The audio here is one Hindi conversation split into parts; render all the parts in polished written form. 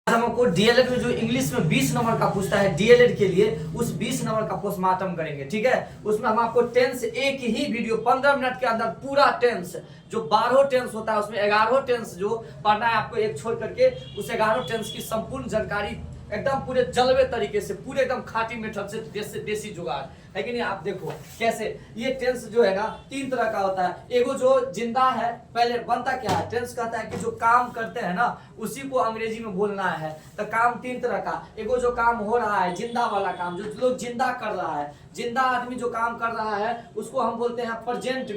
हम आपको डीएलएड में जो इंग्लिश में 20 नंबर का पूछता है डीएलएड के लिए, उस 20 नंबर का पोस्टमार्टम करेंगे। ठीक है, उसमें हम आपको टेंस एक ही वीडियो 15 मिनट के अंदर पूरा टेंस जो 12 टेंस होता है उसमें 11 टेंस जो पढ़ना है आपको एक छोड़ करके, उस 11 टेंस की संपूर्ण जानकारी एकदम पूरे जलवे तरीके से, पूरे एकदम खाटी मेथड से देसी जुगाड़ है कि नहीं। आप देखो कैसे ये टेंस जो है ना 3 तरह का होता है। एगो जो जिंदा है, पहले बनता क्या है, टेंस कहता है कि जो काम करते हैं ना उसी को अंग्रेजी में बोलना है। तो काम 3 तरह का, एगो जो काम हो रहा है जिंदा वाला काम, जो लोग जिंदा कर रहा है, जिंदा आदमी जो काम कर रहा है उसको हम बोलते हैं प्रेजेंट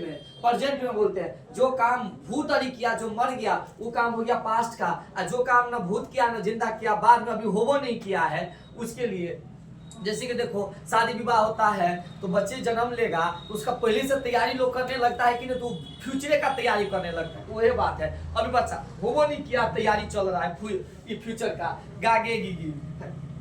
में बोलते हैं। जो काम भूत अरी किया, जो मर गया, वो काम हो गया पास्ट का। और जो काम ना भूत किया ना जिंदा किया, बाद में अभी होवो नहीं किया है, उसके लिए जैसे कि देखो शादी विवाह होता है तो बच्चे जन्म लेगा, उसका पहले से तैयारी लोग करने लगता है कि नहीं, तो फ्यूचर का तैयारी करने लगता है। तो वही बात है, अभी बच्चा होवो नहीं किया, तैयारी चल रहा है फ्यूचर का, गागेगी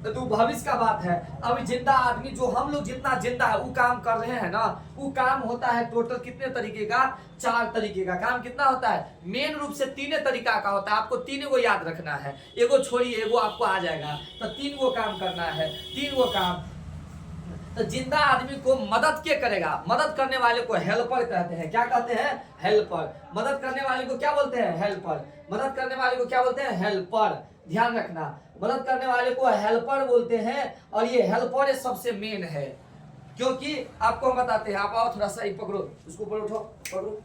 तो भविष्य का बात है। अभी जिंदा आदमी जो हम लोग जितना जिंदा है वो काम कर रहे हैं ना, वो काम होता है टोटल कितने तरीके का, 4 तरीके का। काम कितना होता है, मेन रूप से 3 तरीका का होता है। आपको 3 को याद रखना है, एगो छोड़िए एगो आपको आ जाएगा। तो 3 को काम करना है, 3 को काम। तो जिंदा आदमी को मदद क्या करेगा, मदद करने वाले को हेल्पर कहते हैं। क्या कहते हैं, हेल्पर। मदद करने वाले को क्या बोलते हैं, हेल्पर। मदद करने वाले को क्या बोलते हैं, हेल्पर। ध्यान रखना, मदद करने वाले को हेल्पर बोलते हैं। और ये हेल्पर सबसे मेन है, क्योंकि आपको हम बताते हैं। आप आओ थोड़ा सा पकड़ो, उसको ऊपर उठो, पकड़ो,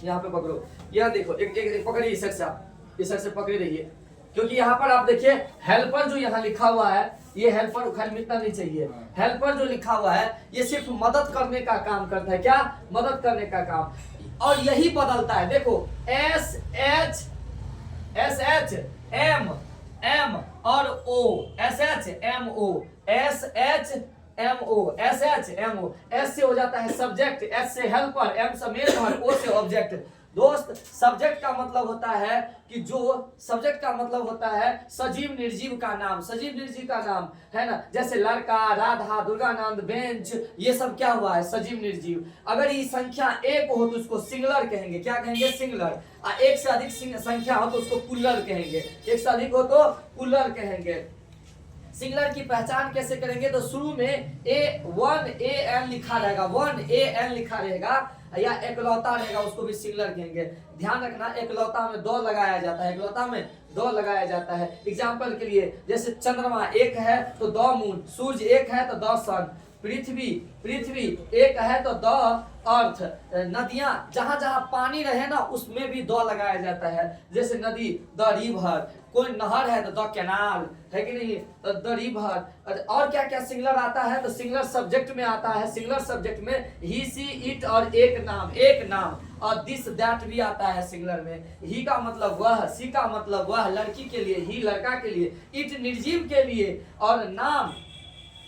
यहाँ पे पकड़ो। यहाँ देखो एक पकड़िए, इस साइड से आप इस साइड से पकड़े रहिए, क्योंकि यहाँ पर आप देखिए हेल्पर जो यहाँ लिखा हुआ है, ये हेल्पर खाली मिटना नहीं चाहिए। हेल्पर जो लिखा हुआ है ये सिर्फ मदद करने का काम करता है। क्या, मदद करने का काम। और यही बदलता है, देखो एस एच एम और O, S H M O, S H M O, S H M O. S से हो जाता है सब्जेक्ट, एस से हेल्पर, एम से मेन और ओ से ऑब्जेक्ट। दोस्त सब्जेक्ट का मतलब होता है कि जो सब्जेक्ट का मतलब होता है सजीव निर्जीव का नाम, सजीव निर्जीव का नाम है ना। जैसे लड़का, राधा, दुर्गानंद, बेंच, ये सब क्या हुआ है, सजीव निर्जीव। अगर ये संख्या एक हो तो उसको सिंगुलर कहेंगे। क्या कहेंगे, सिंगुलर। और एक से अधिक संख्या हो तो उसको पुल्लर कहेंगे। एक से अधिक हो तो पुल्लर कहेंगे। सिंगुलर की पहचान कैसे करेंगे, तो शुरू में A1 लिखा रहेगा, 1 लिखा रहेगा, या एकलौता रहेगा, उसको भी सिंगुलर कहेंगे। ध्यान रखना, एकलौता में 2 लगाया जाता है, एकलौता में 2 लगाया जाता है। एग्जाम्पल के लिए जैसे चंद्रमा 1 है तो 2 मून, सूर्य 1 है तो 2 सन, पृथ्वी 1 है तो 2 अर्थ। नदियां जहां जहां पानी रहे ना उसमें भी 2 लगाया जाता है। जैसे नदी द रिवर, कोई नहर है तो द कैनाल, है कि नहीं, तो द रिवर। और क्या क्या सिंगुलर आता है, तो सिंगुलर सब्जेक्ट में आता है। सिंगुलर सब्जेक्ट में ही, सी, इट और एक नाम। और दिस दैट भी आता है सिंगुलर में। ही का मतलब वह, सी का मतलब वह लड़की के लिए, ही लड़का के लिए, इट निर्जीव के लिए, और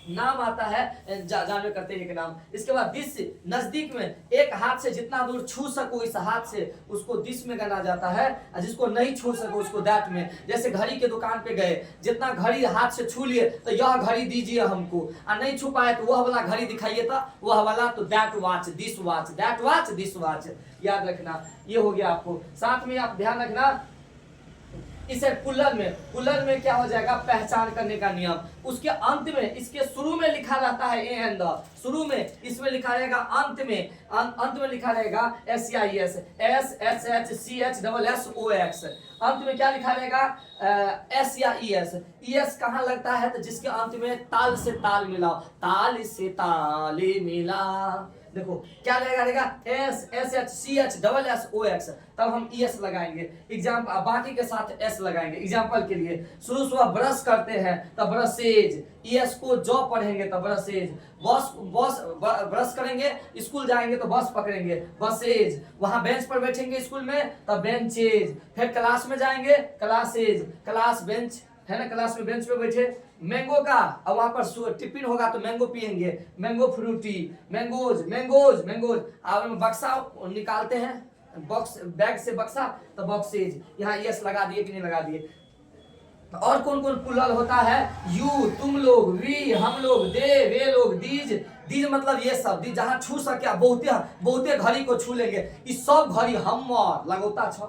नाम आता है जानवर करते हैं एक नाम। इसके बाद दिस, नजदीक में, एक हाथ से जितना दूर छू सको इस हाथ से उसको दिस में गना जाता है, और जिसको नहीं छू सको उसको दैट में। जैसे घड़ी के दुकान पे गए, जितना घड़ी हाथ से छू लिए तो यह घड़ी दीजिए हमको, और नहीं छू पाए तो वह वाला घड़ी दिखाइए, था वह वाला, तो that watch, this watch, that watch, this watch. याद रखना, ये हो गया आपको। साथ में आप ध्यान रखना इसे पुल्लर में क्या हो जाएगा, पहचान करने का नियम। उसके अंत में, इसके शुरू में लिखा रहता है ए एंड द, शुरू में इसमें लिखा रहेगा, अंत में लिखा रहेगा SCIS, SHCHSSOX। अंत में क्या लिखा रहेगा, S या ES कहाँ लगता है, तो जिसके अंत में ताल से ताल मिला, ताल से ताल मिला। देखो क्या रहेगा, SHCHSSOX, तब हम ES लगाएंगे। एग्जाम्पल बाकी के साथ S लगाएंगे। एग्जाम्पल के लिए शुरू सुबह ब्रश करते हैं तब ब्रशेज, ES को जॉ पढ़ेंगे तब ब्रशेज। बस ब्रश करेंगे, स्कूल जाएंगे तो बस पकड़ेंगे, बसेज। वहां बेंच पर बैठेंगे स्कूल में तब बेंचेज। फिर क्लास में जाएंगे, क्लासेज, क्लास बेंच है ना, क्लास में बेंच पे बैठे। मैंगो का, अब वहां पर टिफिन होगा तो मैंगो पियेंगे, मैंगो फ्रूटी, मैंगोज। अब बक्सा निकालते हैं, बॉक्स, बैग से बक्सा, तो बॉक्सेज। यहाँ यस लगा दिए कि नहीं लगा दिए। और कौन कौन प्लुरल होता है, यू, तुम लोग, वी, हम लोग, दे, वे लोग, दीज मतलब ये सब, दीज जहाँ छू सके, बहुते घड़ी को छू लेंगे, इस सब घड़ी हम लगौता छ,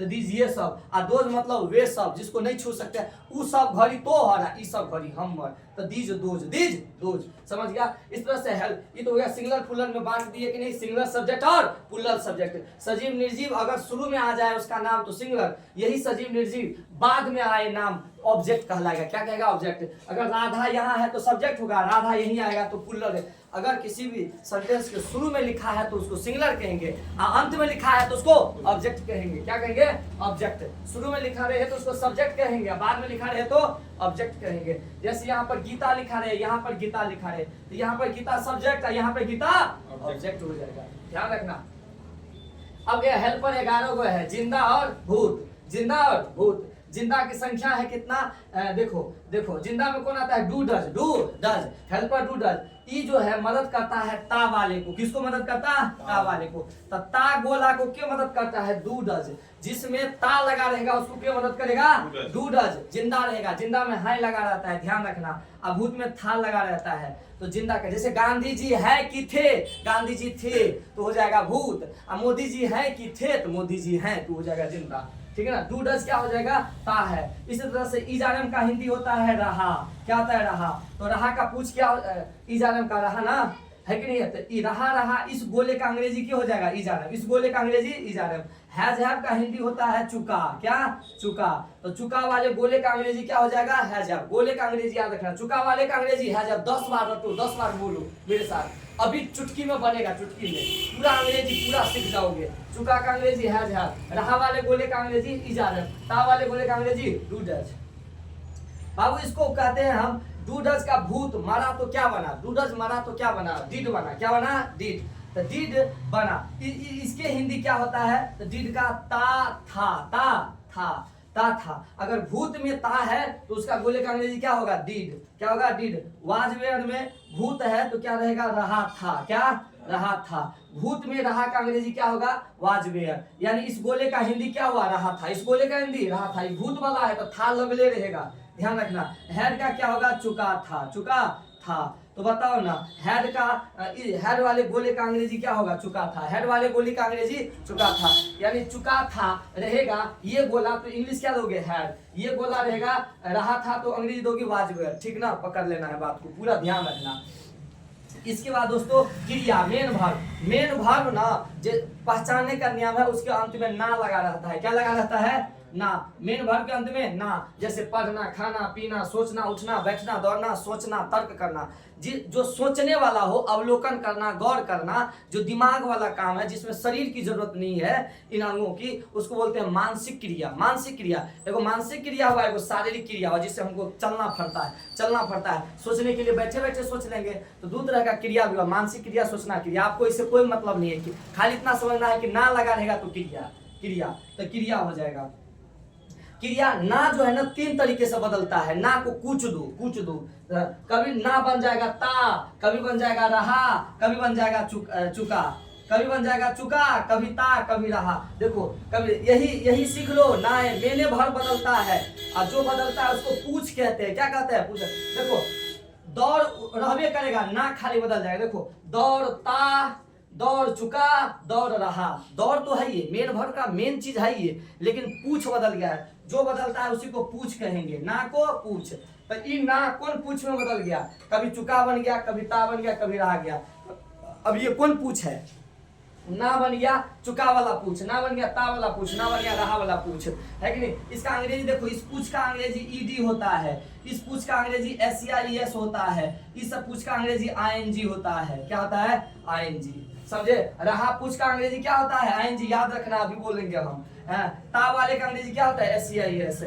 तो दीज ये सब, आ दोज मतलब वे सब जिसको नहीं छू सकते, उ सब घड़ी तोहर आ ई सब घड़ी हमर, तो दीज दोज समझ गया। इस तरह से हेल्प, ये तो हो गया सिंगुलर प्लूरल में बांट दिए कि नहीं, सिंगुलर सब्जेक्ट और प्लूरल सब्जेक्ट। सजीव निर्जीव अगर शुरू में आ जाए उसका नाम तो सिंगुलर, यही सजीव निर्जीव बाद में आए नाम ऑब्जेक्ट कहलाएगा। क्या कहेगा? ऑब्जेक्ट। अगर राधा यहाँ है तो सब्जेक्ट होगा, राधा यहीं आएगा तो प्लूरल है। अगर किसी भी सेंटेंस के शुरू में लिखा है तो उसको सिंगुलर कहेंगे, अंत में लिखा है तो उसको ऑब्जेक्ट कहेंगे। क्या कहेंगे? ऑब्जेक्ट। शुरू में लिखा रहे तो उसको सब्जेक्ट कहेंगे, बाद में लिखा रहे तो ऑब्जेक्ट कहेंगे। जैसे यहाँ पर गीता लिखा रहे, यहाँ पर गीता लिखा रहे, तो यहाँ पर गीता सब्जेक्ट है, यहाँ पर गीता ऑब्जेक्ट हो जाएगा, ध्यान रखना। अब ये हेल्पर 11 गो है, जिंदा और भूत। जिंदा और भूत, जिंदा की संख्या है कितना? देखो जिंदा में कौन आता है? Do does. Helper do does. ई जो है मदद करता है ता वाले को। किसको मदद करता है? ता वाले को। तो ता गोला को क्यों मदद करता है? Do does. जिसमें ता लगा रहेगा उसको क्यों मदद करेगा? Do does. जिंदा रहेगा, जिंदा में है लगा रहता है, ध्यान रखना। अब भूत में था लगा रहता है तो जिंदा का, जैसे गांधी जी है कि थे, गांधी जी थे तो हो जाएगा भूत। अब मोदी जी है कि थे तो मोदी जी हैं तो हो जाएगा जिंदा, ठीक है ना। डू डज क्या हो जाएगा? ता है। इसी तरह से इजारम का हिंदी होता है रहा। क्या होता है? रहा। तो रहा का पूछ क्या? इजारम का रहा ना, है कि नहीं है? तो रहा इस गोले का अंग्रेजी क्या हो जाएगा? इजारम। इस गोले का अंग्रेजी इजारम। हैज हैव का हिंदी होता है चुका। क्या? चुका। तो चुका वाले गोले का अंग्रेजी क्या हो जाएगा? Has have. गोले का अंग्रेजी याद रखना, चुका वाले का अंग्रेजी हैज हैव। 10 बार रटो, 10 बार बोलो मेरे साथ, अभी चुटकी में बनेगा, चुटकी में पूरा अंग्रेजी पूरा सीख जाओगे। चुका का अंग्रेजी हैज हैव, रहा वाले गोले का अंग्रेजी इजारम, ता वाले गोले का अंग्रेजी डू डज। बाबू इसको कहते हैं हम डू डज का भूत मरा तो क्या बना? डू डज मरा तो क्या बना? डिड बना। क्या बना? डिड। तो डिड बना। इसके हिंदी क्या होता है? तो डिड का ता था। अगर भूत में ता है तो उसका गोले का अंग्रेजी क्या होगा? डिड। क्या होगा? डिड। वाज वेयर में भूत है तो क्या रहेगा? रहा था। क्या? रहा था। भूत में रहा का अंग्रेजी क्या होगा? Was were. यानी इस गोले का हिंदी क्या हुआ? रहा था। इस गोले का हिंदी रहा था। भूत वाला है तो था लगले रहेगा, ध्यान रखना। हेड का क्या होगा? चुका था। तो बताओ ना, हेड वाले गोले का अंग्रेजी क्या होगा? चुका था। हेड वाले गोले का अंग्रेजी चुका था। यानी चुका था रहेगा ये गोला तो इंग्लिश क्या दोगे? हेड। ये गोला रहेगा रहा था तो अंग्रेजी दोगे वाज वेयर, ठीक ना। पकड़ लेना है बात को, पूरा ध्यान रखना। इसके बाद दोस्तों क्रिया, मेन भाग ना जो पहचानने का नियम है उसके अंत में ना लगा रहता है। क्या लगा रहता है? ना। मेन वर्ब के अंत में ना। जैसे पढ़ना, खाना, पीना, सोचना, उठना, बैठना, दौड़ना, सोचना, तर्क करना। जो सोचने वाला हो, अवलोकन करना, गौर करना, जो दिमाग वाला काम है, जिसमें शरीर की जरूरत नहीं है इन अंगों की, उसको बोलते हैं मानसिक क्रिया। एगो मानसिक क्रिया हुआ, एगो शारीरिक क्रिया हुआ, जिससे हमको चलना पड़ता है। सोचने के लिए बैठे बैठे सोच लेंगे तो दो तरह का क्रिया भी हुआ, मानसिक क्रिया, सोचना क्रिया। आपको इससे कोई मतलब नहीं है कि खाली इतना समझना है कि ना लगा रहेगा तो क्रिया हो जाएगा। क्रिया ना जो है ना 3 तरीके से बदलता है। ना को कूच दो, कभी ना बन जाएगा ता, कभी बन जाएगा रहा, कभी बन जाएगा चुका, कभी बन जाएगा चुका, कभी ता, कभी रहा। देखो कभी यही सीख लो। ना है मेने भर बदलता है और जो बदलता है उसको पूछ कहते हैं। क्या कहते हैं? पूछ। देखो दौड़ रहबे करेगा, ना खाली बदल जाएगा। देखो दौड़ता, दौड़ चुका, दौड़ रहा। दौड़ तो है ये मेन भर का मेन चीज है ये, लेकिन पूछ बदल गया है। जो बदलता है उसी को पूछ कहेंगे, ना को पूछ। तो ये ना कौन पूछ में बदल गया? कभी चुका बन गया, कभी ता बन गया, कभी रहा गया। अब ये कौन पूछ है? ना बन गया चुका वाला पूछ, ना बन गया ता वाला पूछ, ना बन गया रहा वाला पूछ, है कि नहीं। इसका अंग्रेजी देखो, इस पूछ का अंग्रेजी ईडी होता है, इस पूछ का अंग्रेजी SEIES होता है, इस पूछ का अंग्रेजी ING होता है। क्या होता है? ING। समझे? रहा पूछ का अंग्रेजी क्या होता है? ING। याद रखना, अभी बोलेंगे हम। ता वाले का अंग्रेजी क्या होता है? SEIS।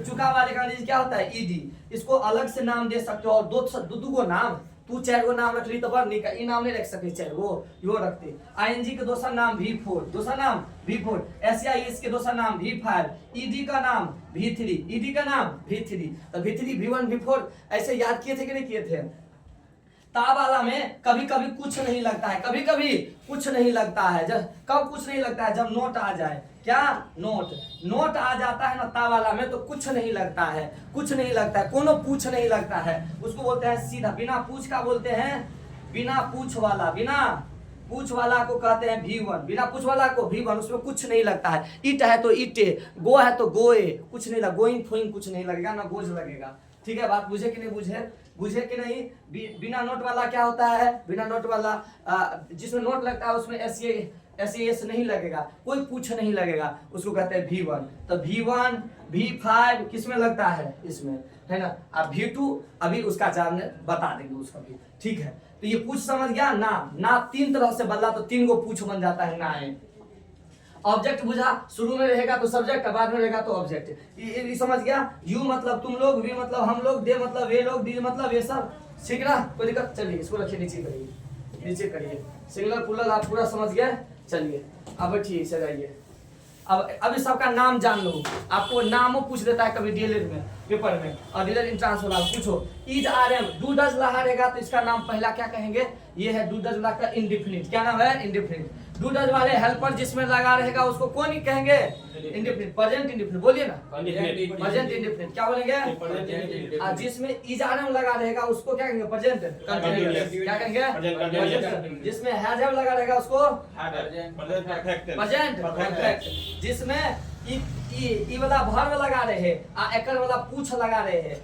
चुका वाले का अंग्रेजी क्या होता है? ED। इसको अलग से नाम दे सकते हो, और दो गो नाम, तू 4 गो नाम रख ली तो बड़ निक। ई नाम नहीं रख सकते 4 गो, यो रखते। ING के दूसरा नाम V4, दूसरा नाम V4। SEIS के दूसरा नाम V5। ED का नाम V3, ED का नाम V3। तो V3, V1, V4 ऐसे याद किए थे कि नहीं किए थे? ता वाला में कभी कभी कुछ नहीं लगता है, कभी कभी कुछ नहीं लगता है। जब कब कुछ नहीं लगता है? जब नोट आ जाए। क्या? नोट आ जाता है ना ता वाला में तो कुछ नहीं लगता है, कोनो पूछ नहीं लगता है। उसको बोलते हैं सीधा, बिना पूछ का बोलते हैं बिना पूछ वाला, बिना पूछ वाला को कहते हैं V1, बिना पूछ वाला को V1, उसमें कुछ नहीं लगता है। ईट है तो ईटे, गो है तो गोए, कुछ नहीं लगा, गोइंग फोइंग कुछ नहीं लगेगा, ना गोज लगेगा। ठीक है, बात बुझे कि नहीं बुझे कि नहीं। बिना नोट वाला क्या होता है, बिना नोट वाला जिसमें नोट लगता है उसमें एस नहीं लगेगा, कोई पूछ नहीं लगेगा, उसको कहते हैं V1। तो V1 V5 किस में लगता है, इसमें, है ना। अब V2 अभी उसका जानने बता देंगे उसका भी। ठीक है, तो ये पूछ समझ गया ना 3 तरह से बदला तो 3 गो पूछ बन जाता है ना है। ऑब्जेक्ट बुझा, शुरू में रहेगा तो सब्जेक्ट, बाद में रहेगा तो ऑब्जेक्ट। ये समझ गया। यू मतलब तुम लोग, वी मतलब हम लोग, दे मतलब वे लोग, दी मतलब ये सब। ठीक ना, कोई दिक्कत। चलिए इसको रखिए, नीचे करिए। सिंगुलर प्लूरल आप पूरा समझ गए। चलिए अब ठीक से जाइए। अब इस सबका नाम जान लो। आपको नामों पूछ देता है कभी डीएलएड में, पेपर में, और डीएलएड एंट्रेंस वाला पूछो is are am, do does लगा रहेगा तो इसका नाम पहला क्या कहेंगे, ये है डू डज वाला का इंडिफिनिट। क्या नाम है, इंडिफिनिट। डू डज वाले हेल्पर जिसमें लगा रहेगा उसको कौन ही कहेंगे, इंडिफिनिट। प्रेजेंट इंडिफिनिट बोलिए ना, प्रेजेंट इंडिफिनिट। क्या बोलेंगे, जिसमें इज आर एम लगा रहेगा उसको क्या कहेंगे, प्रेजेंट कंटीन्यूअस। क्या कहेंगे, जिसमें हैज हैव लगा रहेगा उसको प्रेजेंट परफेक्ट। जिसमें ई वाला वर्ब लगा रहे हैं, एकर वाला पूछ लगा रहे हैं,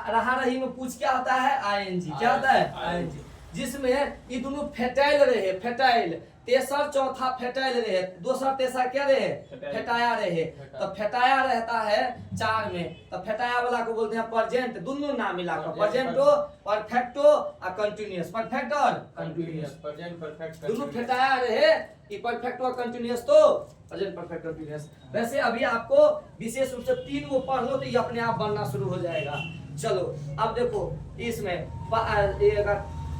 रहा रही में पूछ क्या होता है, आईएनजी। क्या होता है, आईएनजी। जिसमें ये दोनों फेटाइल रहे, फेटाइल, तेसर चौथा फेटाइल रहे, दोसर तेसर क्या रहे, फेटाया रहे। तो फेटाया रहता है 4 में, तो फेटाया वाला को बोलते हैं प्रेजेंट। दोनों नाम मिलाकर, प्रेजेंटो, परफेक्टो और कंटीन्यूअस। परफेक्ट और कंटीन्यूअस, प्रेजेंट परफेक्ट दोनों फेटाया रहे, ये परफेक्ट और कंटीन्यूअस तो प्रेजेंट परफेक्ट कंटीन्यूअस। वैसे अभी आपको विशेष रूप से 3 को पढ़ लो तो ये अपने आप बनना शुरू हो जाएगा। चलो अब देखो इसमें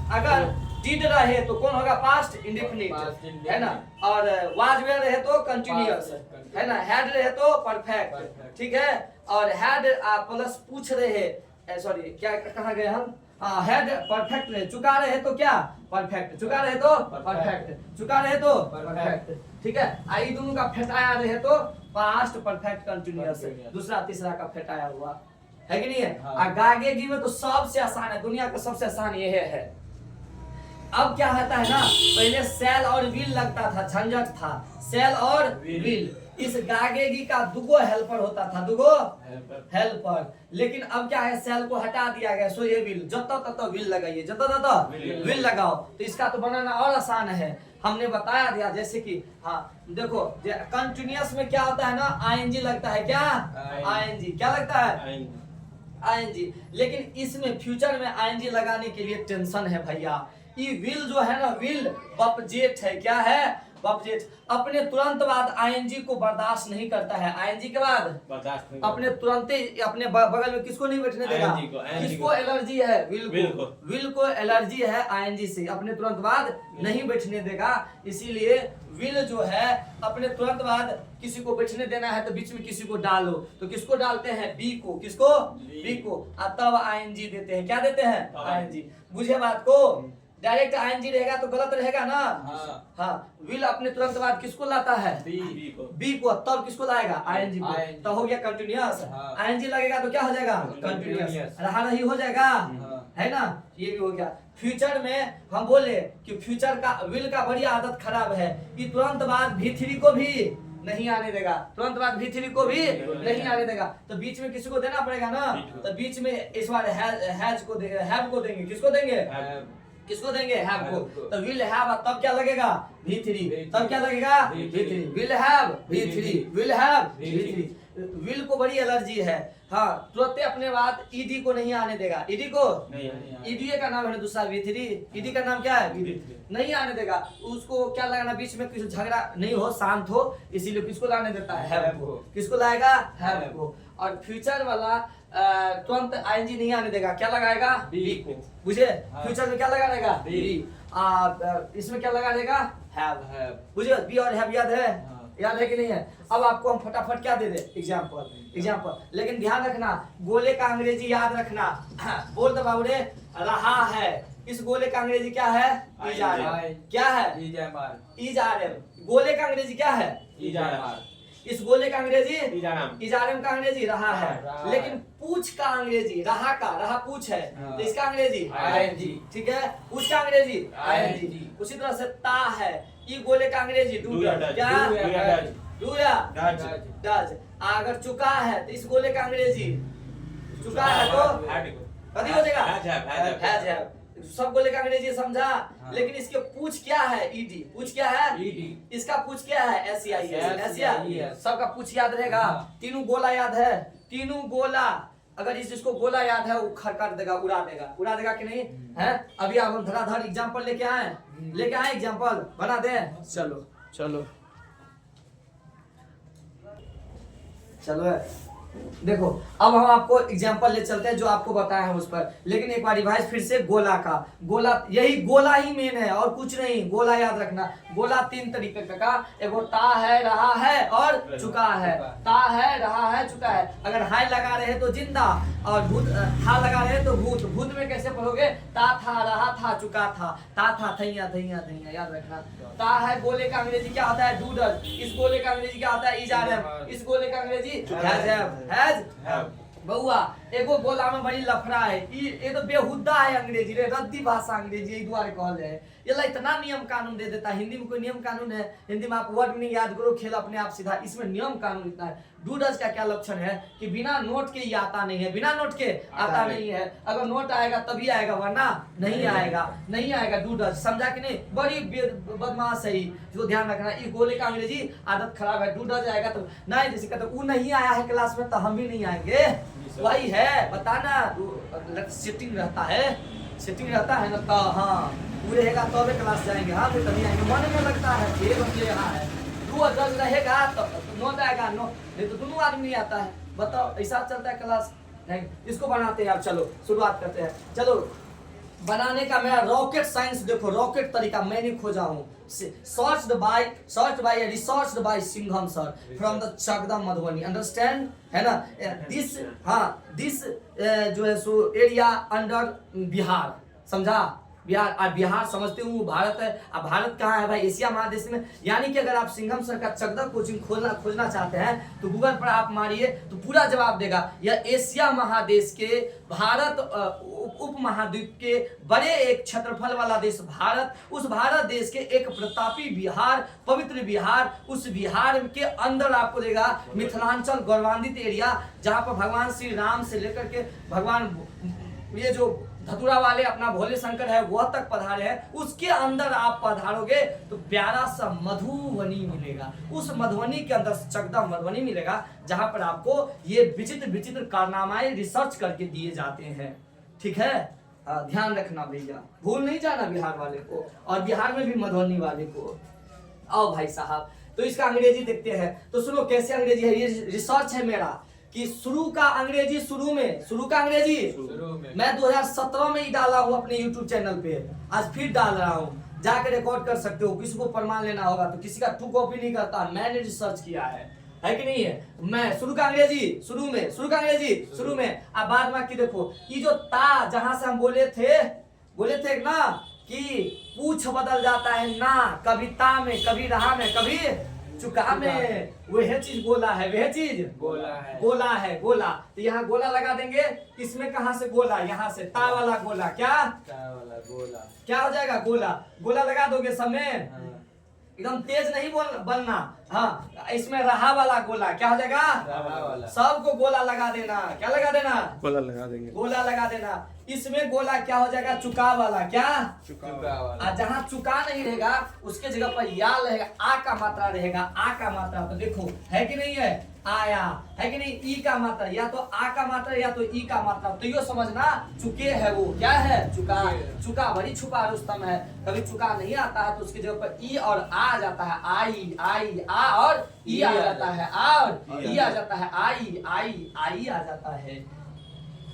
अगर डिड रहे तो कौन होगा, पास्ट इंडेफिनिट, है ना। और वाज वेयर रहे तो कंटीन्यूअस, है ना। हैड रहे तो परफेक्ट। ठीक है, और हैड प्लस पूछ रहे, सॉरी क्या कहा गए हम, हैड परफेक्ट रहे, चुका रहे तो क्या, परफेक्ट, चुका रहे तो परफेक्ट, चुका रहे तो परफेक्ट। ठीक है, आई दोनों का फेटाया रहे तो पास्ट परफेक्ट कंटीन्यूअस, दूसरा तीसरा का फेटाया हुआ, है कि नहीं है। और गागेगी में तो सबसे आसान है, दुनिया का सबसे आसान ये है। अब क्या होता है ना, पहले सेल और विल लगता था, झंझट था, सेल और विल। इस गागेगी का दुगो हेल्पर होता था, दुगो हेल्पर। लेकिन अब क्या है, सेल को हटा दिया गया, सो ये विल, जब तक विल लगाइए, जब तक विल लगाओ, तो इसका तो बनाना और आसान है। हमने बताया दिया, जैसे कि देखो कंटिन्यूअस में क्या होता है ना, आईएनजी लगता है। क्या आईएनजी, क्या लगता है, आईएनजी। लेकिन इसमें फ्यूचर में आईएनजी लगाने के लिए टेंशन है भैया। ये विल जो है ना, विल ऑब्जेक्ट है। क्या है, ऑब्जेक्ट। अपने तुरंत बाद आईएनजी को बर्दाश्त नहीं करता है, आईएनजी के बाद अपने तुरंत अपने बगल में किसको नहीं बैठने देगा, किसको एलर्जी है, विल को एलर्जी है आईएनजी से, अपने तुरंत बाद नहीं बैठने देगा। इसीलिए विल जो है अपने तुरंत बाद किसी को बैठने देना है तो बीच में किसी को डालो, तो किसको डालते हैं, बी को। किसको, बी को। तब आईएनजी देते हैं। क्या देते हैं, आईएनजी। बुझे बात को। डायरेक्ट आईएनजी रहेगा तो गलत रहेगा ना। विल अपने तुरंत बाद किसको लाता है, बी को। तब किसको लाएगा, आईएनजी को। तो हो गया कंटीन्यूअस। आईएनजी लगेगा तो क्या हो जाएगा, कंटीन्यूअस। रहा रही हो जाएगा, है ना। ये भी हो गया। फ्यूचर में हम बोले कि फ्यूचर का विल का बड़ी आदत खराब है, कि तुरंत बाद V3 को भी नहीं आने देगा, तुरंत बाद V3 को भी नहीं आने देगा। तो बीच में किसी को देना पड़ेगा ना, तो बीच में इस बार हैज को देंगे, हैव को देंगे। किसको देंगे, किसको देंगे, हैव को। तो विल हैव, तब क्या लगेगा, V3। तब क्या लगेगा, V3। Will have V3, will have V3। Will को बड़ी एलर्जी है। तुरंत अपने बाद ईडी को नहीं आने देगा, ईडी को ईडी का नाम है दूसरा V3, ईडी का नाम क्या है, नहीं आने देगा। उसको क्या लगाना, बीच में किसी झगड़ा नहीं हो, शांत हो, इसीलिए किसको लाने देता है, हैव को। किसको लाएगा, हैव को। और फ्यूचर वाला तुरंत आईएनजी नहीं आने देगा, क्या लगाएगा, बी को। बुझे, फ्यूचर में क्या लगा रहेगा, बी। इसमें क्या लगा रहेगा, हैव। बुझे, बी और हैव याद है, याद है कि नहीं है। अब आपको हम फटाफट क्या दे दे, एग्जाम्पल। लेकिन ध्यान रखना, गोले का अंग्रेजी याद रखना। बोल दो बाबू रे, रहा है। इस गोले का अंग्रेजी क्या है, इज आर एम। क्या है, इज आर एम। गोले का अंग्रेजी क्या है, इज आर एम। इस गोले का अंग्रेजी इजारम। इजारम का अंग्रेजी रहा है, रहा लेकिन है। पूछ का अंग्रेजी रहा पूछ है, तो इसका अंग्रेजी ING। ठीक है, पूछ का अंग्रेजी ING। उसी तरह से ता है, ई गोले का अंग्रेजी Do डू या डज। क्या Do या डज। डू या डज। डज। अगर चुका है तो इस गोले का अंग्रेजी चुका है तो कभी हो जाएगा हैज है। सब गोले का अंग्रेजी समझा, लेकिन इसके पूछ क्या है ईडी, पूछ क्या है ED। इसका पूछ क्या है SEIS, SEIS। सबका पूछ याद रहेगा, तीनों गोला याद है, तीनों गोला अगर इसको गोला याद है वो खड़का देगा, उड़ा देगा कि नहीं है। अभी आप हम धड़ाधड़ एग्जांपल लेके आए एग्जांपल बना दे। चलो देखो अब हम आपको एग्जांपल ले चलते हैं जो आपको बताया है उस पर, लेकिन एक बार रिवाइज फिर से गोला का। गोला यही गोला ही मेन है और कुछ नहीं, गोला याद रखना। गोला 3 तरीके का, एगो ता है, रहा है और चुका है। ता है, रहा है, चुका है। अगर हाय लगा रहे तो जिंदा और भूत था लगा रहे तो भूत में कैसे पढ़ोगे, ता था, रहा था, चुका था, ता था, थैया याद रखना। ता है गोले का अंग्रेजी क्या होता है डूडल, इस गोले का अंग्रेजी क्या होता है इजारम, इस गोले का अंग्रेजी हैज। बउआ एगो गोला में बड़ी लफड़ा है, ये तो बेहुदा है अंग्रेजी रे, रद्दी भाषा अंग्रेजी यही द्वारे कहल जाए। ये ला इतना नियम कानून दे देता है। हिंदी में कोई नियम कानून है? हिंदी में आप वर्ड मीनिंग याद करो, खेल अपने आप सीधा। इसमें नियम कानून इतना है। डू डज का क्या लक्षण है कि बिना नोट के ये आता नहीं है, बिना नोट के आता नहीं है। अगर नोट आएगा तभी आएगा, वरना नहीं आएगा। डू डज समझा कि नहीं? बड़ी बदमाश है जो ध्यान रखना। ये गोले का अंग्रेजी आदत खराब है। डू डज आएगा तो नहीं, जैसे कहते वो नहीं आया है क्लास में तो हम भी नहीं आएंगे, वही है बताना। सिटिंग रहता है ना, तो हाँ वो रहेगा तबे क्लास जाएंगे, हाँ तो तभी आएंगे। मन में लगता है ये बदले यहाँ है, डू डज रहेगा तो नोट आएगा, नो नहीं तो दोनों आदमी नहीं आता है। बताओ ऐसा चलता है क्लास नहीं। इसको बनाते हैं। अब चलो शुरुआत करते हैं। चलो बनाने का मेरा रॉकेट साइंस देखो, रॉकेट तरीका मैंने खोजा हूँ। Searched by Singham sir from the Chakda Madhubani, understand है ना। दिस जो है सो एरिया अंडर बिहार, समझा। बिहार समझते हूँ भारत है। अब भारत कहाँ है भाई? एशिया महादेश में। यानी कि अगर आप सिंघम सर का चकदा कोचिंग खोजना चाहते हैं तो गूगल पर आप मारिए तो पूरा जवाब देगा। यह एशिया महादेश के भारत उप महाद्वीप के बड़े एक क्षेत्रफल वाला देश भारत, उस भारत देश के एक प्रतापी बिहार, पवित्र बिहार, उस बिहार के अंदर आपको देगा मिथिलांचल गौरवान्वित एरिया, जहाँ पर भगवान श्री राम से लेकर के भगवान ये जो धतुरा वाले अपना भोले शंकर है वह तक पधारे हैं। उसके अंदर आप पधारोगे तो प्यारा सा मधुबनी मिलेगा। उस मधुबनी के अंदर चकदा मधुबनी मिलेगा, जहां पर आपको ये विचित्र कारनामाएं रिसर्च करके दिए जाते हैं। ठीक है, ध्यान रखना भैया, भूल नहीं जाना बिहार वाले को, और बिहार में भी मधुबनी वाले को। आओ भाई साहब, तो इसका अंग्रेजी देखते हैं। तो सुनो कैसे अंग्रेजी है, ये रिसर्च है मेरा कि शुरू का अंग्रेजी शुरू का अंग्रेजी मैं 2017 में ही डाला हूँ अपने YouTube चैनल पे, आज फिर डाल रहा हूँ, जाकर रिकॉर्ड कर सकते हो। किसी को प्रमाण लेना होगा तो किसी का ट्रू कॉपी नहीं करता, मैंने रिसर्च किया है कि नहीं है। मैं शुरू का अंग्रेजी शुरू में अब बाद में की देखो, ये जो ता जहां से हम बोले थे ना कि पूछ बदल जाता है ना, कभी ता में, कभी रहा में, कभी चुका में, वह चीज गोला है, वह चीज गोला है। तो यहाँ गोला लगा देंगे। इसमें कहाँ से गोला? यहाँ से ता वाला गोला, क्या हो जाएगा? गोला लगा दोगे समय, एकदम तेज नहीं बनना। हाँ, इसमें रहा वाला गोला क्या हो जाएगा? सबको गोला लगा देना। क्या लगा देना? गोला लगा देना। इसमें गोला क्या हो जाएगा? चुका वाला। क्या? चुका वाला। जहाँ चुका नहीं रहेगा उसके जगह पर या रहेगा, आ का मात्रा रहेगा। आ का मात्रा तो देखो है कि नहीं है, आया है कि नहीं। ई का मात्रा या तो आ का मात्रा या तो ई का मात्रा, तो यो समझना चुके है, वो क्या है? चुका बड़ी छुपा रुस्तम है। कभी चुका नहीं आता है तो उसकी जगह पर ई और आ जाता है, आई आ और ई आ जाता है, आ और ई आ जाता है, आई आ जाता है।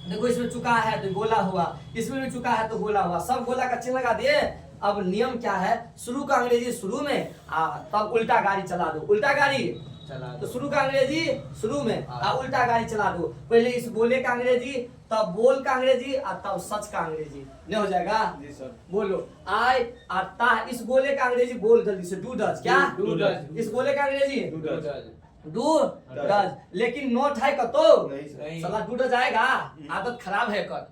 देखो इसमें चुका है तो गोला हुआ, इसमें भी चुका है तो गोला हुआ, सब गोला का चिन्ह लगा दिए। अब नियम क्या है? शुरू का अंग्रेजी शुरू में, तब उल्टा गाड़ी चला दो। उल्टा गाड़ी तो शुरू का अंग्रेजी शुरू में, उल्टा गाड़ी चला दो। पहले इस गोले का अंग्रेजी, तब बोल का अंग्रेजी, और तब सच का अंग्रेजी। नहीं हो जाएगा? जी सर। बोलो आई आता। इस गोले का अंग्रेजी बोल जल्दी से, डू डज। क्या? Do does. इस गोले का अंग्रेजी डू डज, लेकिन नॉट है कतो नहीं। साला डू डज आएगा, आदत खराब है कर,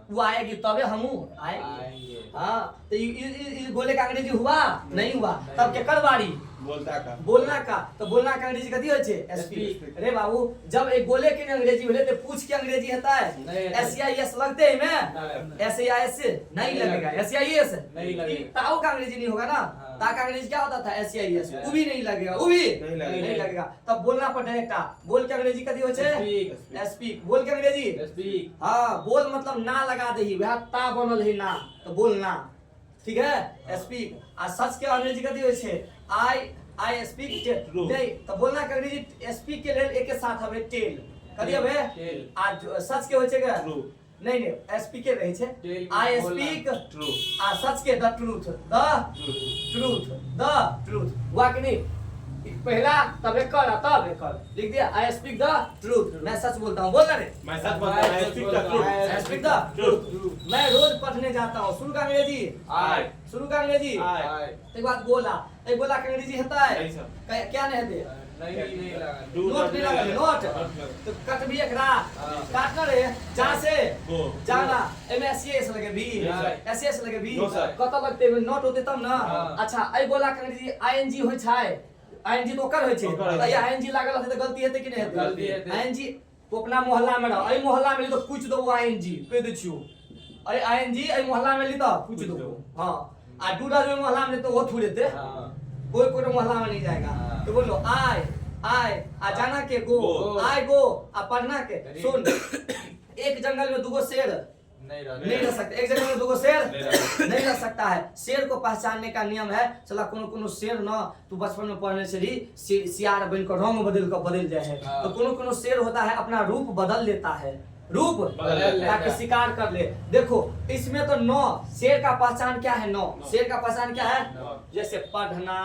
वो आएगी तबे हमू आएंगे। हाँ तो बोले का अंग्रेजी हुआ नहीं हुआ, तब के कर बारी बोलना का, तो बोलना का अंग्रेजी कथी होय छे स्पीक। अरे बाबू जब एक बोले के अंग्रेजी होले तो पूछ के अंग्रेजी होता है एस या एस लगते हैं में, एस या एस नहीं लगेगा, एस या एस नहीं लगेगा, ताऊ का अंग्रेजी नहीं होगा ना, ता का अंग्रेजी क्या होता था एस या एस, वो भी नहीं लगेगा, वो भी नहीं लगेगा, तब बोलना पर डायरेक्ट बोल के अंग्रेजी कथी होय छे स्पीक, बोल के अंग्रेजी स्पीक। हाँ बोल मतलब ना लगा दही, वह ता बनल है ना, तो बोलना, ठीक है स्पीक। आ सच के अंग्रेजी कथी होय छे आई स्पीक नहीं, तो बोलना के अंग्रेजी स्पीक के लेल एक के साथ हवे टेल, कथी हवे आज सच के होय छे का नहीं नहीं स्पीक के रहे छे आई स्पीक ट्रू, आ सच के द ट्रूथ, द ट्रूथ हुआ कि नहीं, पहला तब एक कर तब एक कर लिख दिया आई स्पीक द ट्रूथ, मैं सच बोलता हूँ, बोलना रे मैं सच बोलता हूँ, आई स्पीक द ट्रूथ। मैं रोज पढ़ने जाता हूँ, शुरू का अंग्रेजी आई, शुरू का अंग्रेजी एक बात बोला, एक बोला का अंग्रेजी होता है नहीं सर, क्या नहीं है नहीं लगा, नोट नहीं लगा, नोट तो कट भी एक रा काटना रे, जहाँ से जाना एमएससीएस लगे भी, एसएस लगे भी, कत लगते में नोट होते तब ना। अच्छा आई बोला का अंग्रेजी आईएनजी होय छै, आईएनजी तो ओकर होय छै, त आईएनजी लागल रहते त गलती हेते कि नहीं हेते, गलती हेते। आईएनजी तो अपना मोहल्ला में रहो, आई मोहल्ला में तो पूछ दो आईएनजी कह दे छियो, अरे आईएनजी आई मोहल्ला में ली तो पूछ दो, हां आ डूडा जो मोहल्ला में तो वो थोड़े थे, कोई कोई मोहल्ला में नहीं जाएगा, तो बोलो आई आ जाना के गो, आई गो आ पढ़ना के सुन। एक जंगल में दुगो शेर नहीं रह सकते, एक जंगल में दुगो शेर नहीं रह सकता है। शेर को पहचानने का नियम है, चला कोनो शेर न तू बचपन में पढ़ने से ही सियार बनकर रंग बदल जाए है, तो कोनो शेर होता है अपना रूप बदल लेता है, रूप ताकि शिकार कर ले। देखो इसमें तो नौ शेर का पहचान क्या है, नौ शेर का पहचान क्या है, जैसे पढ़ना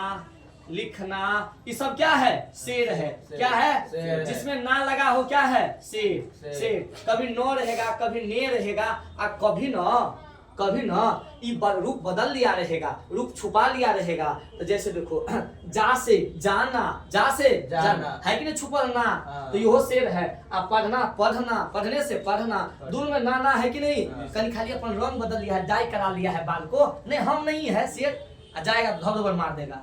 लिखना ये सब क्या है शेर है, क्या है जिसमें ना लगा हो क्या है शेर, शेर कभी नौ रहेगा कभी ने रहेगा और कभी ना ये रूप बदल लिया रहेगा, रूप छुपा लिया रहेगा। तो जैसे देखो जा से जाना, जा से जाना है कि नहीं छुपल ना, तो यो शेर है। आप पढ़ना पढ़ने से पढ़ना, दूर में नाना है कि नहीं, कहीं खाली अपन रंग बदल लिया है, डाई करा लिया है बाल को, नहीं हम नहीं है शेर, जाएगा धबधबर मार देगा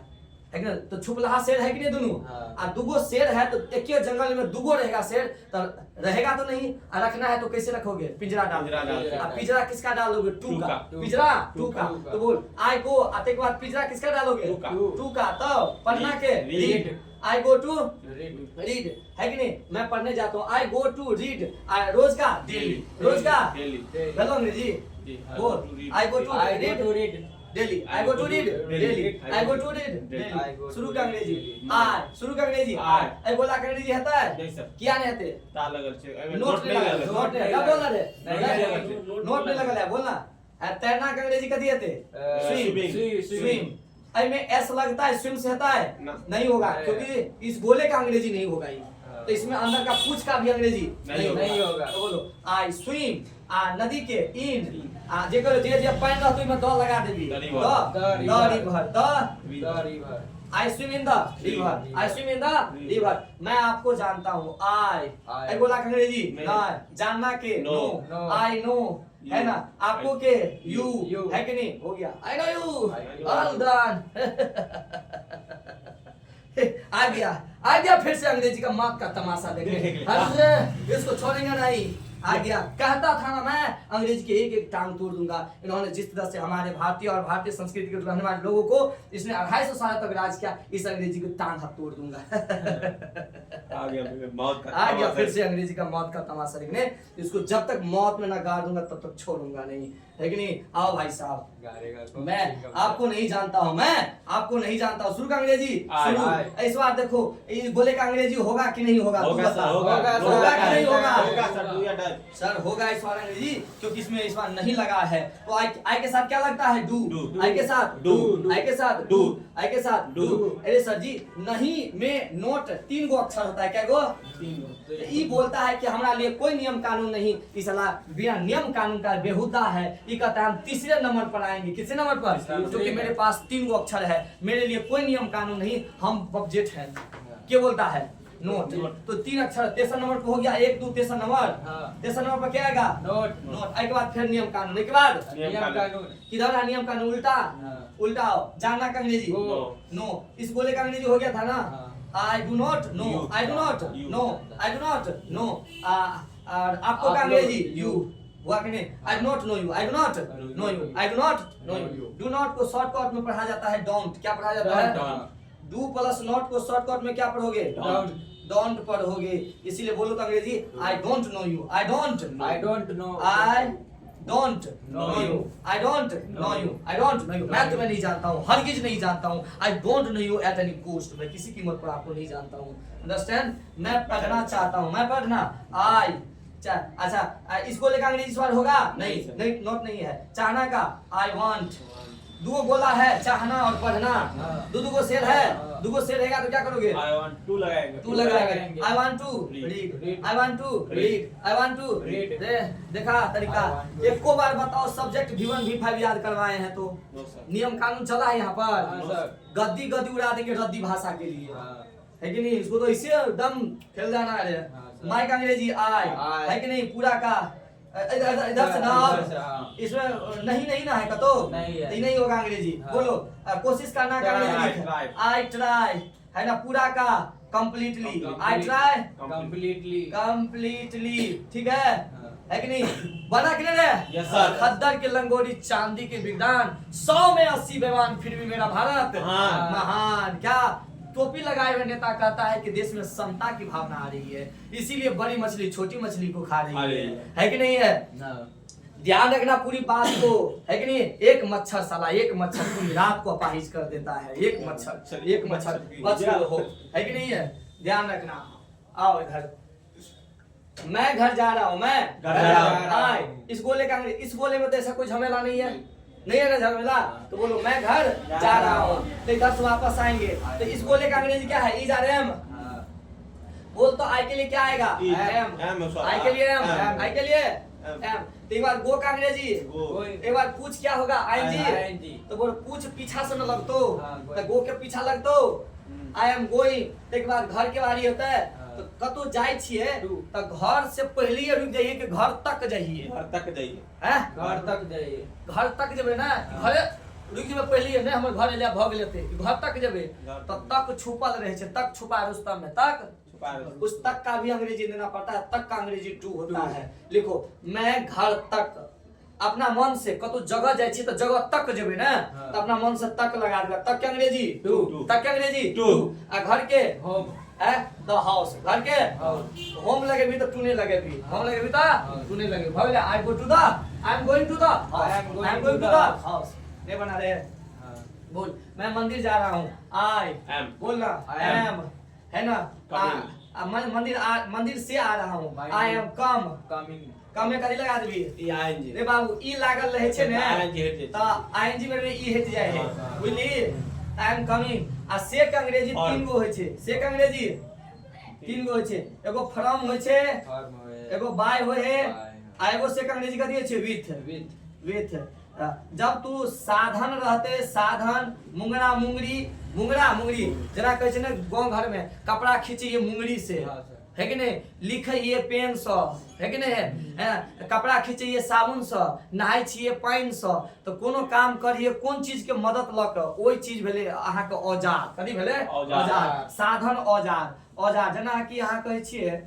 है कि तो छुपलहा शेर है कि नहीं दोनों, आ दुगो शेर है तो एक ही जंगल में दुगो रहेगा शेर, तो रहेगा तो नहीं, रखना है तो कैसे रखोगे, पिंजरा डाल, पिंजरा किसका डालोगे, टू का, पिंजरा टू का, तो बोल आई गो आते के बाद पिंजरा किसका डालोगे, टू का, तो पढ़ना के read, I go to read है कि नहीं, मैं पढ़ने जाता हूँ, आई गो टू रीड, रोज का डेली, रोज का हेलो अंग्रेजी बोल, I go to read daily, I go to read daily, I go to read daily। शुरू का अंग्रेजी आई, शुरू का अंग्रेजी आई बोला का अंग्रेजी होता है नहीं सर, क्या नहीं होते, ता लगल छे नोट नहीं लगल, नोट नहीं क्या बोलना रे, नोट नहीं लगल है बोलना। तैरना का अंग्रेजी कथी होते, स्विम, आई में एस लगता है, स्विम से होता है नहीं होगा, क्योंकि इस गोले का अंग्रेजी नहीं होगा ये, तो इसमें अंदर का पूछ का भी अंग्रेजी नहीं होगा। तो बोलो आई स्विम, नदी के इन, जे करो जे पानी रहतो में द लगा देबी, the river, I swim in the river, I swim in the river, मैं आपको जानता हूँ, आई बोला अंग्रेजी ना, जानना के नो, आई नो है ना, आपको के यू है कि नहीं, हो गया I know you, all done आ गया फिर से अंग्रेजी का मौत का तमाशा देखने, अरे इसको छोड़ेंगे नहीं, आ गया कहता था ना मैं अंग्रेजी की एक टांग तोड़ दूंगा। इन्होंने जिस तरह से हमारे भारतीय और भारतीय संस्कृति के रहने वाले लोगों को इसने 250 साल तक राज किया, इस अंग्रेजी की टांग हाथ तोड़ दूंगा। आ गया फिर से अंग्रेजी का मौत का तमाशा देखने, इसको जब तक मौत में ना गाड़ दूंगा तब तक छोड़ूंगा नहीं, है कि नहीं। आओ भाई साहब, मैं आपको नहीं जानता हूँ, मैं आपको नहीं जानता हूँ। शुरू का अंग्रेजी शुरू, इस बार देखो बोले का अंग्रेजी होगा कि नहीं होगा, होगा सर, होगा कि नहीं होगा सर, होगा इस बार अंग्रेजी, क्योंकि इसमें इस बार नहीं लगा है। तो आई के साथ क्या लगता है, डू, आई के साथ डू, आई के साथ डू, आई के साथ डू। अरे सर जी नहीं में नोट 3 गो अक्षर होता है, क्या गो, 3 गो। ये बोलता है कि हमारा लिए कोई नियम कानून नहीं, इस सलाह बिना नियम कानून का बेहुदा है। ये कहता है हम तीसरे नंबर पर आएंगे, किससे नंबर पर, क्योंकि मेरे पास 3 गो अक्षर है, मेरे लिए कोई नियम कानून नहीं, हम बबजेट हैं। क्या बोलता है, नोट। तो 3 अक्षर, तेसर नंबर पे हो गया 1 2 तेसर नंबर। हाँ। तेसर नंबर पे क्या आएगा? नोट। नोट। के बाद फिर नियम कानून, एक बाद नियम नियम कानून। कानून। किधर है नियम कानून? उल्टा। हाँ। उल्टा आओ। जानना का अंग्रेजी गो। नो। इस गोले का अंग्रेजी हो गया था ना? हाँ। I do not know, You। I do not You। No, I do not know. और आपको आप का लोग, अंग्रेजी you। यू हुआ कि नहीं? आई do not no you, I do not no you, I do not no you. Do not को शॉर्टकट में पढ़ा जाता है डोंट। क्या पढ़ा जाता है? Don't। डू प्लस नॉट को शॉर्टकट में क्या पढ़ोगे? Don't। डोंट पढ़ोगे। इसीलिए बोलो तो अंग्रेजी I don't know you, I don't, I don't know। I don't know Know you, you। I don't know you, I don't know you. मैं तुम्हें नहीं जानता हूँ, हरगिज नहीं जानता हूँ। I don't know you at any cost. मैं किसी कीमत पर आपको नहीं जानता हूँ। अंडरस्टैंड? मैं पढ़ना चाहता हूँ, मैं पढ़ना। आई अच्छा, इसको लेकर अंग्रेजी सवाल होगा? नहीं, नहीं सर। नहीं, नोट नहीं है। चाहना का आई वांट। दो गोला है, चाहना और पढ़ना। हाँ। दो को शेर है, हाँ। दो शेर रहेगा तो क्या करोगे? I want to लगाएंगे। तू लगाएंगे। लगाएंगे। I want to Read। Read, I want to read, I want to Read। देखा तरीका? I want to एक को बार बताओ सब्जेक्ट V1 V5 याद करवाए हैं तो No, sir। नियम कानून चला है यहाँ हाँ, पर। सर। गद्दी गद्दी उड़ा देंगे रद्दी भाषा के लिए, हाँ। है कि नहीं? इसको तो इसे दम खेल जाना है। हाँ, सर। माइक अंग्रेजी आई, आई। है कि नहीं? पूरा का इधर से ना इधर से, हाँ। इसमें नहीं ना है का तो नहीं है। नहीं होगा अंग्रेजी। हाँ। बोलो कोशिश करना का Try। अंग्रेजी आई ट्राई, है ना? पूरा का completely, I try Completely। Completely, ठीक है? हाँ। है कि नहीं? बना कि नहीं रे? Yes, sir। खद्दर के लंगोटी चांदी के विज्ञान 100 में 80 बेमान, फिर भी मेरा भारत महान। महान। क्या टोपी लगाए हुए नेता कहता है कि देश में समता की भावना आ रही है, इसीलिए बड़ी मछली छोटी मछली को खा रही है कि नहीं है? हाँ। ध्यान रखना पूरी बात को, है कि नहीं? एक मच्छर साला, एक मच्छर पूरी रात को अपाहिज कर देता है। एक मच्छर, एक मच्छर बच गए हो, है कि नहीं है? ध्यान रखना। आओ इधर। मैं घर जा रहा हूँ, मैं घर जा रहा आए। इस गोले का इस गोले में तो ऐसा कोई झमेला नहीं है, नहीं है ना झमेला? तो बोलो मैं घर जा रहा हूँ, तो इधर से वापस आएंगे। तो इस गोले का अंग्रेजी क्या है? Is are am. हाँ। बोल तो आई के लिए क्या आएगा? E। M. M, sorry। I के लिए एम, M। आई के लिए M। एम। तो एक बार गो का अंग्रेजी, Go। एक बार पूछ क्या होगा? आईएनजी। ING। तो बोल पूछ पीछा से न लगतो, हाँ, तो गो के पीछा लगतो आई एम गोइंग। तो एक बार घर के बारी होता है, हाँ। तो कतो जाय छिए To। तो घर से पहले ही रुक जाइए कि घर तक जाइए, घर तक जाइए। हैं? घर तक जाइए। घर तक जेबे ना, हाँ। घर रुक जेबे पहले ही नहीं, हमर घर एलिया भग लेते घर तक जेबे। घर तो तक। तक छुपल रहे छे, तक छुपा रुस्तम में तक। छुपा रहे। उस तक का भी अंग्रेजी देना पड़ता है, तक का अंग्रेजी टू होता है। लिखो मैं घर तक, अपना मन से कतो जगह जाय छी तो जगह तक जेबे ना, हाँ। तो अपना मन से तक लगा देगा। तक के अंग्रेजी टू। तक के अंग्रेजी टू। आ घर के होम। है द हाउस, घर के हाउस। होम लगे भी तो टू नहीं लगे भी, होम लगे भी तो हाँ। टू नहीं लगे। भगले I go to the, I am going to the house, I am going I am to going to the the house। House. ये बना रहे। हाँ। बोल मैं मंदिर जा रहा हूँ, आई Am। बोलना I आई am। एम, है ना? मंदिर से आ रहा हूँ, By I am come. Coming। कम में कथी लगा देबी? ई आएंगे। रे बाबू ई लागल रहे छे ने, ING हट जाए। तो आईएनजी में ई हट जाए है, हाँ। बुझली? I am coming. आ से के अंग्रेजी और। 3 गो होय छे, से के अंग्रेजी 3 गो होय छे। एगो फ्रॉम होय छे, Farm होए। एगो बाय होय है, By। आ एगो से के अंग्रेजी कथी छे? विथ। With। विथ। जब तू साधन रहते, साधन मुंगरा मुंगरी, मुंगरा मुंगरी जना कहै छै ने गांव घर में कपड़ा खींचिए मुंगरी से, हाँ, सर। है कि नहीं? लिखिए पेन से, है कि नहीं? हैं? कपड़ा खींचिए साबुन से, नहाय छिए पानि से। तो कोनो काम करिए कोन चीज के मदद ल के, ओई चीज भेले अहाँ के औजार। कथी भेले? औजार। औजार। साधन औजार, औजार जना कि अहाँ कहै छिए,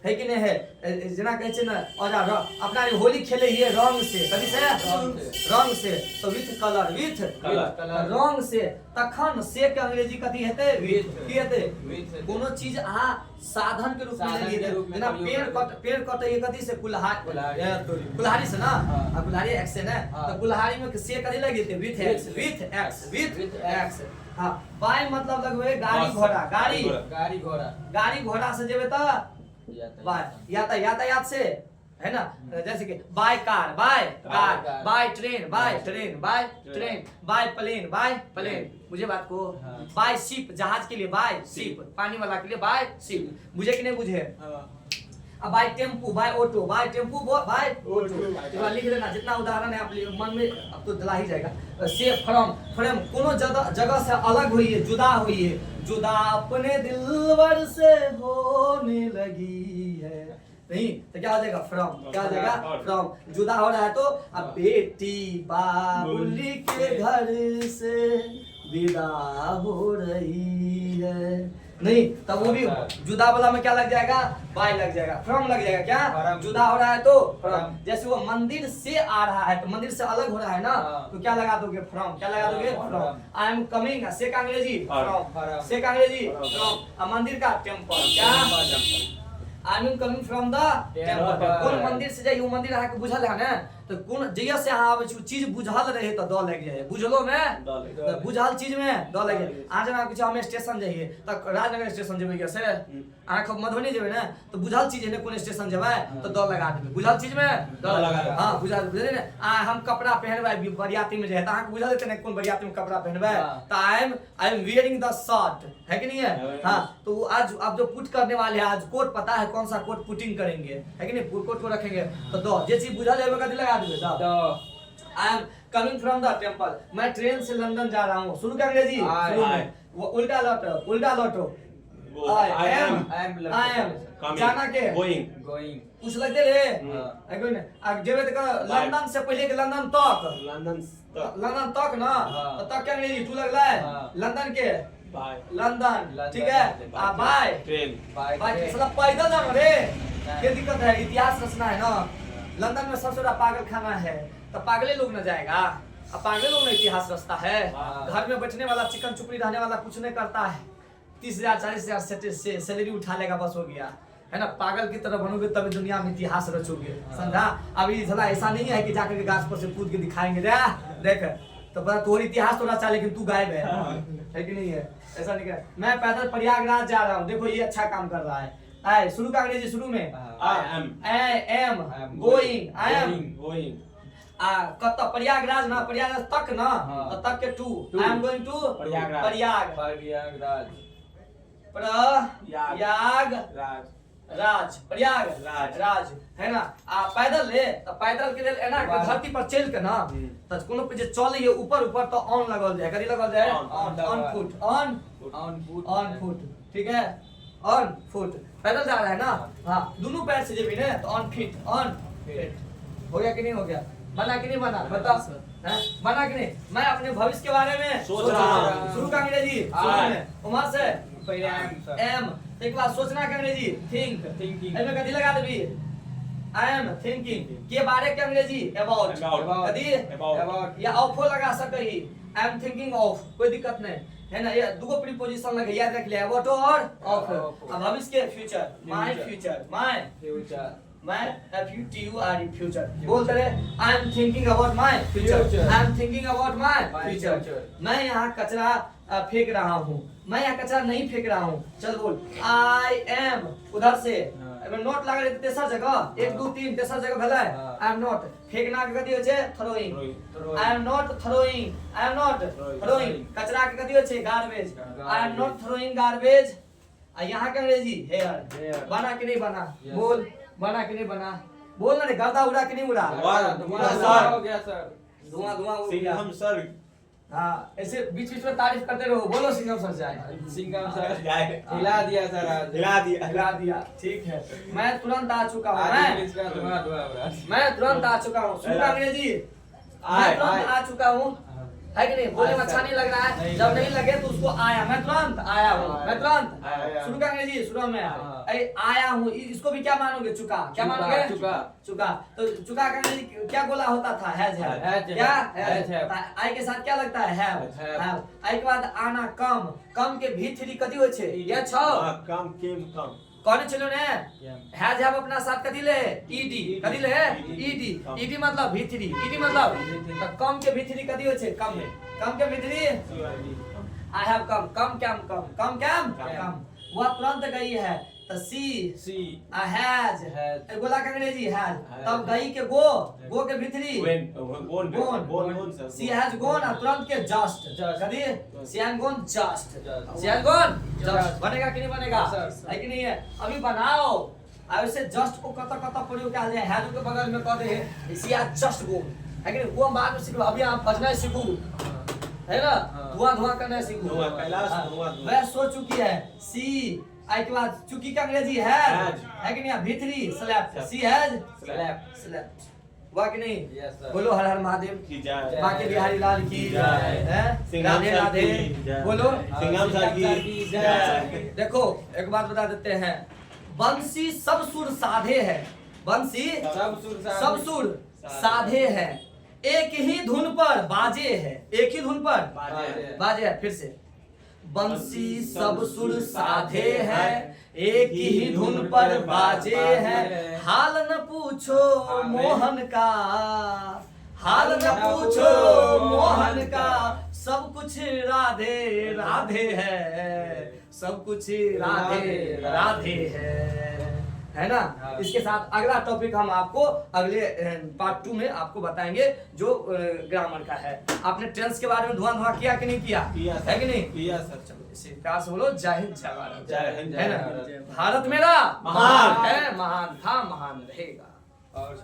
है कि नहीं है? जना कहै छै ने औजार। अपना होली खेले हिए रंग से, कथी से? रंग से। रंग से। तो विथ कलर, विथ कलर। रंग से। तखन से के अंग्रेजी कथी हेते? विथ। With। की हेते? With। कोनो चीज अहाँ साधन के रूप में साधन ले के लिए, रूप में जना प्रयोग पेड़ कटे कथी से? कुल्हाड़ी। कुल्हाड़ी। कुल्हाड़ी से ना, हाँ। कुल्हाड़ी एक्स से ना, हाँ। तो कुल्हाड़ी में से कथी लगे थे? With x, with x, with With x. हाँ, बाय मतलब लगवे गाड़ी बस। घोड़ा, गाड़ी गाड़ी घोड़ा। गाड़ी घोड़ा से जेबे तो यातायात। यातायात से, है ना? जैसे कि by car, by car, car. By train, by train, by train, by plane, by plane. मुझे बात को? हाँ। बाय शिप, जहाज के लिए बाय शिप, पानी वाला के लिए बाय शिप। बुझे कि नहीं बुझे? अब by tempo, by auto, by tempo, by auto. लिख लेना जितना उदाहरण है आप मन में अब तो दिला ही जाएगा। से फ्रॉम, फ्रॉम कोनो जगह से अलग हुई है, जुदा हुई है, जुदा अपने दिलवर से होने लगी है। नहीं तो क्या हो जाएगा फ्रॉम, क्या हो जाएगा फ्रॉम, जुदा हो रहा है तो अब बेटी बाबुली के घर से विदा हो रही है। नहीं तब वो भी जुदा वाला में क्या लग जाएगा, बाय लग जाएगा, फ्रॉम लग जाएगा। क्या जुदा हो रहा है तो फ्रॉम। जैसे वो मंदिर से आ रहा है तो मंदिर से अलग हो रहा है ना, तो क्या लगा दोगे फ्रॉम, क्या लगा दोगे फ्रॉम। आई एम कमिंग, से का अंग्रेजी फ्रॉम, से का अंग्रेजी फ्रॉम। मंदिर का टेम्पल, क्या I am coming from the temple. कौन मंदिर से जाइए वो मंदिर अहाँ के बुझल है ना, तो कौन जगह से अहाँ आबै छी चीज बुझल रहे तो द लग जाए, बुझलो में तो बुझल चीज में द लग जाए। अहाँ जना किछु हम स्टेशन जाइए त राजनगर स्टेशन जेबै के से अहाँ को मधुबनी जेबै ना तो बुझल चीज है ना कोन स्टेशन जेबै तो द लगा देबै, बुझल चीज में द लगा। हां बुझल बुझले ना। हम कपड़ा पहनबै बरियाती में जाए त अहाँ के बुझल हेतै ना कोन बरियाती में कपड़ा पहनबै तो I am wearing the shirt, है कि नहीं है। हां तो आज आप जो पुट करने वाले हैं, आज कोट पता है कौन सा कोट पुटिंग करेंगे, है कि नहीं, कोट को रखेंगे तो द जे चीज बुझल है कथि लगा देबै the. I am coming from the temple, मैं ट्रेन से लंदन जा रहा हूँ। शुरू का अंग्रेजी शुरू में वो उल्टा लौटो, उल्टा लौटो। आई एम जाना के गोइंग, कुछ लगते रे है कोई ना जेबे तक लंदन से पहले के लंदन तक, लंदन तक ना तो तक क्या अंग्रेजी तू लगला है लंदन के लंदन, ठीक है। बाय ट्रेन, बाय साला पैदल जाना रे, ये दिक्कत है, इतिहास रचना है ना। लंदन में सबसे बड़ा पागल खाना है तो पागले लोग न जाएगा, अब पागले लोग ने इतिहास रचता है। घर में बैठने वाला चिकन चुपड़ी रहने वाला कुछ नहीं करता है, 30,000 40,000 से सैलरी उठा लेगा बस हो गया, है ना। पागल की तरह बनोगे तभी दुनिया में इतिहास रचोगे, समझा। अभी झला ऐसा नहीं है कि जाकर के गाछ पर से कूद के दिखाएंगे देख तो पता तोहर इतिहास तो रचा लेकिन तू गायब है कि नहीं है, ऐसा नहीं है। मैं पैदल प्रयागराज जा रहा हूँ, देखो ये अच्छा काम कर रहा है। आई शुरू का अंग्रेजी शुरू में I am going, I am going कत प्रयागराज ना, प्रयागराज तक ना तो तक के to, I am going to Prayagraj, Prayagraj है ना। पैदल ले तो पैदल के लिए ना धरती पर चल के ना तो कोनो पे जे चले ऊपर ऊपर तो ऑन लगल जाए, कथि लगल जाए ऑन फुट, ऑन फुट, ठीक है, ऑन फुट। पैदल जा रहा है ना, हाँ दोनों पैर से जेबी ना तो ऑन फिट, ऑन फिट। हो गया कि नहीं हो गया, बना कि नहीं बना बता, बना कि नहीं। मैं अपने भविष्य के बारे में सोच रहा हूँ। शुरू का अंग्रेजी उमर से एम, एक बार सोचना का अंग्रेजी थिंक, इसमें कथी लगा देबी आई एम थिंकिंग के बारे के अंग्रेजी अबाउट, कथी अबाउट या ऑफ लगा सकही, आई एम थिंकिंग ऑफ, कोई दिक्कत नहीं है ना। ये दुगो प्रीपोजिशन लगे याद रख लिया, अबाउट और ऑफ। अब भविष्य के future, my future, my future, मैं FUTURE फ्यूचर बोलते रहे। I am thinking about my future, I am thinking about my future. मैं यहाँ कचरा फेंक रहा हूँ, मैं यहाँ कचरा नहीं फेंक रहा हूँ। चल बोल आई एम, उधर से नोट लगा देते तेसर जगह 1 2 3 तेसर जगह भेलै आई एम नॉट, फेंकना के कथि होय छै throwing, I am not throwing, I am not throwing. कचरा के कथि होय छै garbage, I am not throwing garbage. आ यहाँ के अंग्रेजी हेयर, बना कि नहीं बना, बोल बना कि नहीं बना, बोल ना रे, गर्दा उड़ा कि नहीं उड़ा, हो गया सर, धुआं धुआं हो गया। सिंघम सर, हाँ ऐसे बीच बीच में तारीफ करते रहो, बोलो सिंघम सर जाए, सिंघम सर हिला दिया सर, आज हिला दिया, ठीक है। मैं तुरंत आ चुका हूँ, मैं तुरंत आ चुका हूँ। शुरू अंग्रेजी मैं तुरंत आ चुका हूँ, है कि नहीं, बोलने में अच्छा नहीं लग रहा है, जब नहीं लगे तो उसको आया, मैं तुरंत आया हूँ, मैं तुरंत। शुरू का अंग्रेजी शुरू में आया हूँ, इसको भी क्या मानोगे, चुका, क्या मानोगे, चुका। तो चुका का अंग्रेजी क्या बोला होता था, हैज, क्या हैज। आई के साथ क्या लगता है, हैव। आई के बाद आना कम, कम के भीतरी कथि होय छै, ये छ कम केम कम, कौन चलो ने हैज हैव अपना साथ कथि ले ईडी, कथि ले ईडी, ईडी मतलब भीतरी, ईडी मतलब तो कम के भीतरी कथि होय छै, कम है, कम के भीतरी आई हैव कम, कम कम वो तुरंत गई है तो सी आ हैज, गोला का अंग्रेजी हैज, तब गई के गो के भीतरी गोन, सी हैज गोन, तुरंत के जस्ट, कथि she has gone just, she has gone just. बनेगा कि नहीं बनेगा, है कि नहीं है। अभी बनाओ, अब इसे जस्ट को कता कता प्रयोग क्या है हैज के बगल में कहते हैं सी हैज जस्ट गो है कि नहीं, वो हम बाद में सीखो, अभी आप बजना सीखो है ना, धुआं धुआं करना सीखो। धुआं, कैलाश, हाँ, धुआं, धुआं। वह सो चुकी है सी आई के बाद चुकी का अंग्रेजी है कि नहीं, भीतरी स्लैप सी हैज Slept. स्लैप्ट हुआ कि नहीं। Yes, sir. बोलो हर हर महादेव की जय। बाकी बिहारी लाल की जय। हैं? सिंघम राधे सर राधे की जय। बोलो। सिंघम सर की जय। देखो एक बात बता देते हैं, बंसी सब सुर साधे है, बंसी सब सुर साधे है, एक ही धुन पर बाजे है, एक ही धुन पर बाजे है। फिर से बंसी सब सुर साधे है, एक ही धुन पर बाजे है, हाल न पूछो मोहन का, हाल न पूछो मोहन का, सब कुछ राधे राधे है, सब कुछ राधे राधे है ना। इसके साथ अगला टॉपिक हम आपको अगले पार्ट 2 में आपको बताएंगे जो ग्रामर का है। आपने टेंस के बारे में धुआं धुआं किया कि नहीं किया, किया है कि नहीं किया सर। चलो इसे प्यार से बोलो, जय हिंद जय भारत, जय हिंद, है जय ना। भारत। भारत मेरा महान है, महान था, महान रहेगा। और